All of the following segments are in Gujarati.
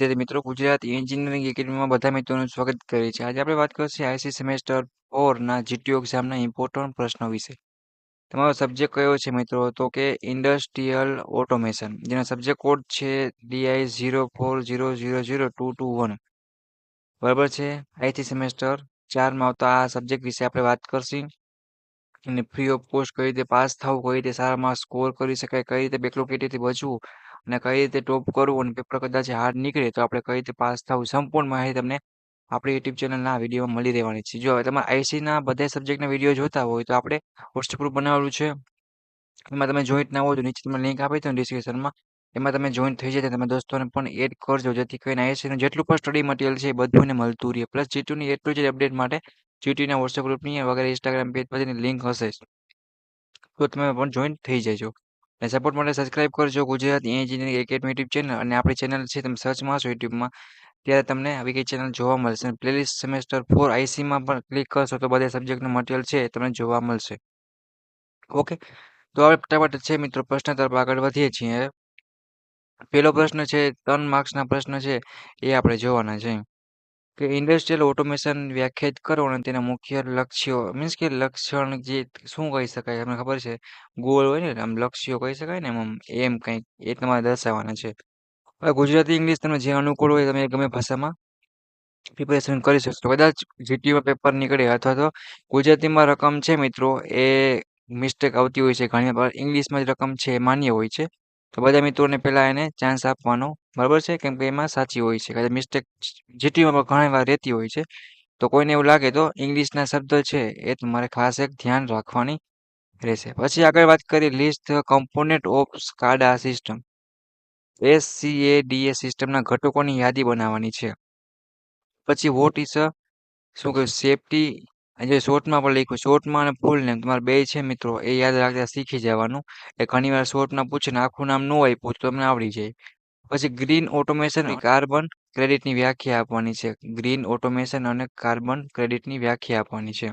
વિદ્યાર્થી મિત્રો, ગુજરાત એન્જિનિયરિંગ એકેડમીમાં બધા મિત્રોનું સ્વાગત કરે છે. આજે આપણે વાત કરીશું આઈસી સેમેસ્ટર 4 ના જીટીયુ એક્ઝામના ઇમ્પોર્ટન્ટ પ્રશ્નો વિશે. તમારો સબ્જેક્ટ કયો છે મિત્રો? તો કે ઇન્ડસ્ટ્રીયલ ઓટોમેશન, જેનો સબ્જેક્ટ કોડ છે DI04000221. બરાબર છે. આઈસી સેમેસ્ટર 4માં આવતા આ સબ્જેક્ટ વિશે આપણે વાત કરશું. અને ફ્રી ઓફ કોસ્ટ કઈ રીતે પાસ થવું, કઈ રીતે સારા માર્ક્સ સ્કોર કરી શકાય, કઈ રીતે બેકલોકેટીથી બચવું અને કઈ રીતે ટોપ કરવું, અને પેપર કદાચ હાર્ડ નીકળે તો આપણે કઈ રીતે પાસ થવું, સંપૂર્ણ માહિતી તમને આપણી યુટ્યુબ ચેનલના વિડીયોમાં મળી રહેવાની છે. જો તમારે આઈસીના બધા સબ્જેક્ટના વિડીયો જોતા હોય તો આપણે વોટ્સએપ ગ્રુપ બનાવેલું છે. એમાં તમે જોઈન્ટ ના હોય તો નીચે તમને લિંક આપી દઉં ડિસ્ક્રિપ્શનમાં. એમાં તમે જોઈન થઈ જાય તમે દોસ્તોને પણ એડ કરજો, જેથી કરીને આઈસીનું જેટલું પણ સ્ટડી મટીરિયલ છે એ બધું એને મળતું રહે. પ્લસ જીટીયુની એટલું જ અપડેટ માટે જીટીયુના વોટ્સએપ ગ્રુપની વગેરે ઇન્સ્ટાગ્રામ પેજ પછીની લિંક હશે તો તમે પણ જોઈન થઈ જજો. અને સપોર્ટ માટે સબસ્ક્રાઇબ કરજો Gujarat engineering academy YouTube channel. અને આપણી ચેનલ છે તમે સર્ચ મારશો યુટ્યુબમાં ત્યારે તમને આવી કઈ ચેનલ જોવા મળશે. પ્લેલિસ્ટ સેમેસ્ટર 4 આઈસીમાં પણ ક્લિક કરશો તો બધા સબ્જેક્ટનું મટીરિયલ છે એ તમને જોવા મળશે. ઓકે, તો હવે ફટાફટ છે મિત્રો પ્રશ્ન તરફ આગળ વધીએ છીએ. પહેલો પ્રશ્ન છે 3 માર્ક્સના પ્રશ્ન છે એ આપણે જોવાના છે કે ઇન્ડસ્ટ્રીયલ ઓટોમેશન વ્યાખ્યાયિત કરો અને તેના મુખ્ય લક્ષ્યો, મીન્સ કે લક્ષણ જે શું કહી શકાય, તમને ખબર છે ગોલ હોય ને આમ લક્ષ્યો કહી શકાય ને આમ એમ કંઈક એ તમારે દર્શાવવાના છે. હવે ગુજરાતી ઇંગ્લિશ તમને જે અનુકૂળ હોય તમે ગમે ભાષામાં પ્રિપેરેશન કરી શકશો. કદાચ જીટીયુમાં પેપર નીકળે અથવા તો ગુજરાતીમાં રકમ છે મિત્રો એ મિસ્ટેક આવતી હોય છે ઘણી વાર, ઇંગ્લિશમાં જ રકમ છે એ માન્ય હોય છે. તો બધા મિત્રોને પહેલા એને ચાન્સ આપવાનો, બરાબર છે, કેમ કે એમાં સાચી હોય છે. કદાચ મિસ્ટેક જીટીયુમાં ઘણી વાર રહેતી હોય છે. તો કોઈને એવું લાગે તો ઇંગ્લિશના શબ્દ છે એ તમારે ખાસ એક ધ્યાન રાખવાની રહેશે. પછી આગળ વાત કરીએ list the component of SCADA system. SCADA સિસ્ટમના ઘટકોની યાદી બનાવવાની છે. પછી વોટ ઇઝ શું કહ્યું સેફટી, જે શોર્ટમાં પણ લખ્યું, શોર્ટમાં અને ફૂલ નેમ તમારે બે છે મિત્રો એ યાદ રાખતા શીખી જવાનું. એ ઘણી વાર શોર્ટમાં પૂછે ને આખું નામ ન હોય પૂછ તો તમને આવડી જાય. પછી ગ્રીન ઓટોમેશન કાર્બન ક્રેડિટની વ્યાખ્યા આપવાની છે. ગ્રીન ઓટોમેશન અને કાર્બન ક્રેડિટની વ્યાખ્યા આપવાની છે.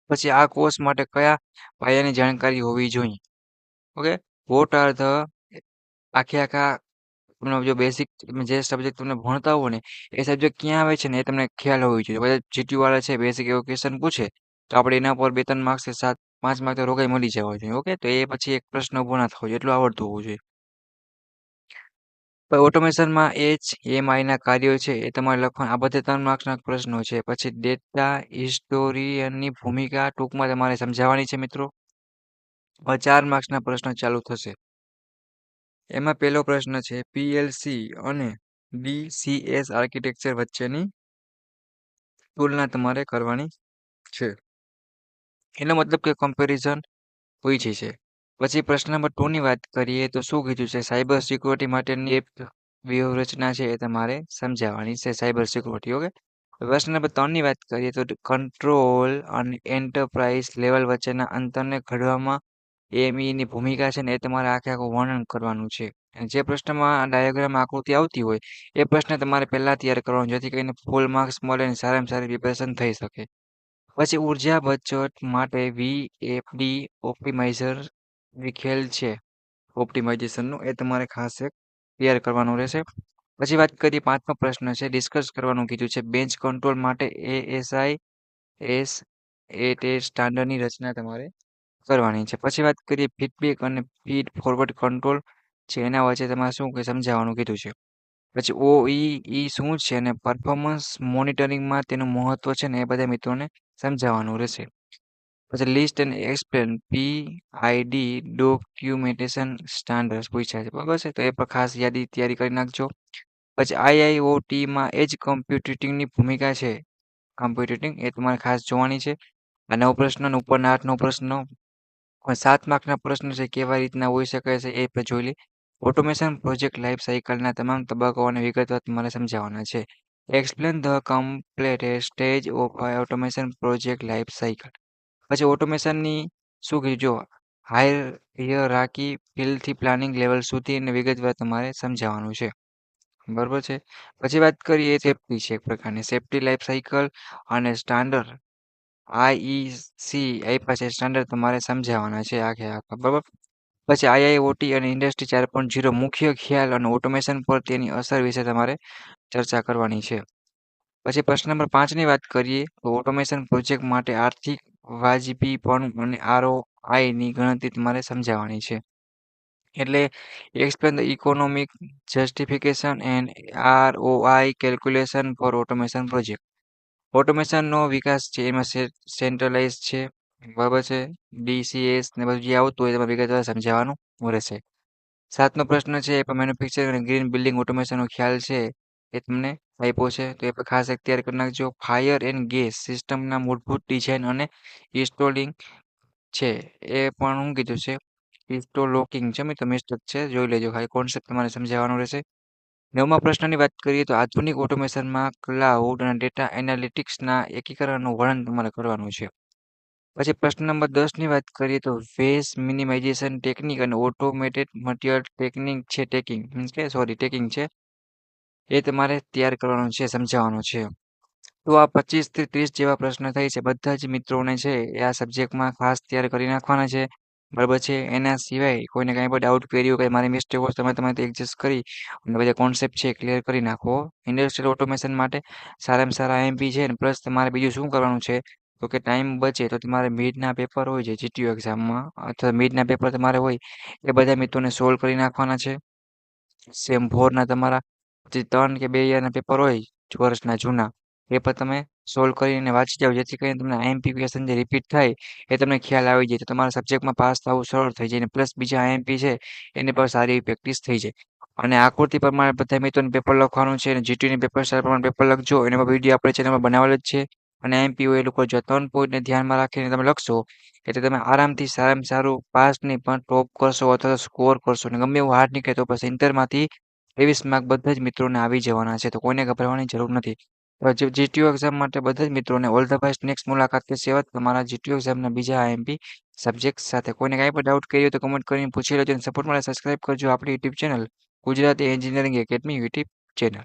પછી આ કોર્સ માટે કયા પાયાની જાણકારી હોવી જોઈએ? ઓકે, વોટ આર ધ આખા તમને જો બેસિક જે સબ્જેક્ટ તમને ભણતા હોય ને એ સબ્જેક્ટ ક્યાં આવે છે ને એ તમને ખ્યાલ હોવી જોઈએ. બધા જીટીયુ વાળા છે બેસિક એજ્યુકેશન પૂછે તો આપણે એના પર 2-3 માર્ક્સ કે 7-5 માર્ક તો રોકાઈ મળી જવા જોઈએ. ઓકે, તો એ પછી એક પ્રશ્ન ઉભો ના થવો જોઈએ, એટલું આવડતું હોવું જોઈએ. ઓટોમેશનમાં HMI કાર્યો છે એ તમારે લખવા, આ બધા 3 માર્ક્સના પ્રશ્નો છે. પછી ડેટા હિસ્ટોરિયનની ભૂમિકા ટૂંકમાં તમારે સમજાવવાની છે મિત્રો. હવે 4 માર્ક્સના પ્રશ્નો ચાલુ થશે. એમાં પહેલો પ્રશ્ન છે પીએલસી અને ડીસીએસ આર્કિટેક્ચર વચ્ચેની તુલના તમારે કરવાની છે. એનો મતલબ કે કમ્પેરિઝન પૂછી છે. પછી પ્રશ્ન નંબર 2 ની વાત કરીએ તો શું કીધું છે સાયબર સિક્યોરિટી માટેની એક વ્યૂહરચના છે એ તમારે સમજાવવાની છે સાયબર સિક્યોરિટી. ઓકે, પ્રશ્ન નંબર 3 ની વાત કરીએ તો કંટ્રોલ અને એન્ટરપ્રાઇઝ લેવલ વચ્ચેના અંતરને ઘડવામાં એમઈ ની ભૂમિકા છે ને એ તમારે આખું વર્ણન કરવાનું છે. જે પ્રશ્નમાં ડાયાગ્રામ આકૃતિ આવતી હોય એ પ્રશ્ન તમારે પહેલા તૈયાર કરવાનો, જેથી કરીને ફૂલ માર્ક્સ મળે અને સારામાં સારી પ્રિપેરેશન થઈ શકે. પછી ઉર્જા બચત માટે VFD ઓપ્ટિમાઇઝર વિખેલ છે ઓપ્ટિમાઇઝેશનનું, એ તમારે ખાસ એક તૈયાર કરવાનું રહેશે. પછી વાત કરીએ 5મો પ્રશ્ન છે ડિસ્કસ કરવાનું કીધું છે બેન્ચ કંટ્રોલ માટે ASI સ્ટાન્ડર્ડની રચના તમારે કરવાની છે. પછી વાત કરીએ ફીડબેક અને ફીડ ફોરવર્ડ કંટ્રોલ છે એના વચ્ચે તમારે શું કે સમજાવવાનું કીધું છે. પછી OEE શું છે અને પરફોર્મન્સ મોનિટરિંગમાં તેનું મહત્વ છે ને એ બધા મિત્રોને સમજાવવાનું રહેશે. પછી list and explain PID documentation standard પૂછ્યા છે, બરાબર છે, તો એ પર ખાસ યાદી તૈયારી કરી નાખજો. પછી IIoTમાં એજ કમ્પ્યુટિંગની ભૂમિકા છે, કમ્પ્યુટિંગ એ તમારે ખાસ જોવાની છે. આ 9 પ્રશ્ન અને ઉપરના 8 પ્રશ્ન 7 માર્કના પ્રશ્ન છે કેવા રીતના હોઈ શકે છે એ પણ જોઈ લે. ઓટોમેશન પ્રોજેક્ટ લાઈફ સાયકલના તમામ તબક્કાઓને વિગતવાર તમારે સમજાવવાના છે. Explain the complete stage of automation project life cycle. પછી ઓટોમેશનની શું કીધું જો હાયરાર્કી ફિલથી પ્લાનિંગ લેવલ સુધી અને વિગતવાર તમારે સમજાવવાનું છે, બરોબર છે. પછી વાત કરીએ સેફ્ટી છે, એક પ્રકારની સેફ્ટી લાઈફ સાયકલ અને સ્ટાન્ડર્ડ IEC આપ્યા છે સ્ટાન્ડર્ડ તમારે સમજાવવાના છે આખા, બરાબર. પછી આઈઆઈઓટી અને ઇન્ડસ્ટ્રી 4.0 મુખ્ય ખ્યાલ અને ઓટોમેશન પર તેની અસર વિશે તમારે ચર્ચા કરવાની છે. પછી પ્રશ્ન નંબર 5ની વાત કરીએ તો ઓટોમેશન પ્રોજેક્ટ માટે આર્થિક વાજબીપણું અને આરઓઆઈની ગણતરી તમારે સમજાવવાની છે. એટલે explain the economic justification and ROI calculation for automation project. ઓટોમેશનનો વિકાસ છે એમાં સેન્ટ્રલાઇઝ છે, બરાબર છે, ડીસીએસ ને બધું જે આવતું હોય એમાં વિગતવાર સમજાવવાનું રહેશે. 7નો પ્રશ્ન છે એમાં મેન્યુફેક્ચરિંગ અને ગ્રીન બિલ્ડિંગ ઓટોમેશનનો ખ્યાલ છે એ તમને આપ્યો છે તો એ પણ ખાસ તૈયાર કરી નાખજો. ફાયર એન્ડ ગેસ સિસ્ટમના મૂળભૂત ડિઝાઇન અને ઇન્સ્ટોલિંગ છે એ પણ હું કીધું છે ઇન્સ્ટોલોકિંગ છે મિત્રો મિસ્ટેક છે જોઈ લેજો ખાલી કોન્સેપ્ટ તમારે સમજાવવાનો રહેશે. 9મા પ્રશ્નની વાત કરીએ તો આધુનિક ઓટોમેશનમાં ક્લાઉડ અને ડેટા એનાલિટિક્સના એકીકરણનું વર્ણન તમારે કરવાનું છે. પછી પ્રશ્ન નંબર 10ની વાત કરીએ તો વેસ્ટ મિનિમાઇઝેશન ટેકનિક અને ઓટોમેટેડ મટીરિયલ ટેકિંગ છે એ તમારે તૈયાર કરવાનું છે, સમજાવવાનું છે. તો આ 25 થી 30 જેવા પ્રશ્ન થાય છે બધા જ મિત્રોને છે એ આ સબ્જેક્ટમાં ખાસ તૈયાર કરી નાખવાના છે, બરાબર છે. એના સિવાય કોઈને કાંઈ પણ ડાઉટ કર્યું કંઈ મારી મિસ્ટેક હોય તમે એડજસ્ટ કરી અને બધા કોન્સેપ્ટ છે ક્લિયર કરી નાખો. ઇન્ડસ્ટ્રીયલ ઓટોમેશન માટે સારામાં સારા આઈએમપી છે ને પ્લસ તમારે બીજું શું કરવાનું છે તો કે ટાઈમ બચે તો તમારે મિડના પેપર હોય છે જીટીયુ એક્ઝામમાં અથવા મિડના પેપર તમારે હોય એ બધા મિત્રોને સોલ્વ કરી નાખવાના છે. સેમ 4ના તમારા જે 3 કે 2 યરના પેપર હોય વર્ષના જૂના એ પણ તમે સોલ્વ કરીને વાંચી જાઓ જેથી કરીને તમને આઈએમપી ક્વેશ્ચન જે રિપીટ થાય એ તમને ખ્યાલ આવી જાય તો તમારા સબ્જેક્ટમાં પાસ થવું સરળ થઈ જાય અને પ્લસ બીજા આઈએમપી છે એની પર સારી એવી પ્રેક્ટિસ થઈ જાય. અને આકૃતિ પ્રમાણે બધા મિત્રોને પેપર લખવાનું છે અને જીટીયુની પેપર સ્ટાઇલ પ્રમાણે પેપર લખજો એનો વિડીયો આપણે ચેનલમાં બનાવેલો જ છે અને આઈએમપી હોય એ લોકો જો 3 પોઈન્ટને ધ્યાનમાં રાખીને તમે લખશો એટલે તમે આરામથી સારામાં સારું પાસ નહીં પણ ટોપ કરશો અથવા તો સ્કોર કરશો અને ગમે એવું હાર્ડ નીકળે તો પછી ઇન્ટરમાંથી 23 માર્ક બધા જ મિત્રોને આવી જવાના છે તો કોઈને ગભરાવાની જરૂર નથી. જીટીયુ એક્ઝામ માટે બધા જ મિત્રોને ઓલ ધ બેસ્ટ. નેક્સ્ટ મુલાકાત સેવા તમારા જીટીયુ એક્ઝામના બીજા આઈએમપી સબ્જેક્ટ સાથે. કોઈને કાંઈ પણ ડાઉટ કર્યો તો કમેન્ટ કરીને પૂછી લેજો અને સપોર્ટ માટે સબસ્ક્રાઇબ કરજો આપણી YouTube channel Gujarati engineering academy YouTube channel.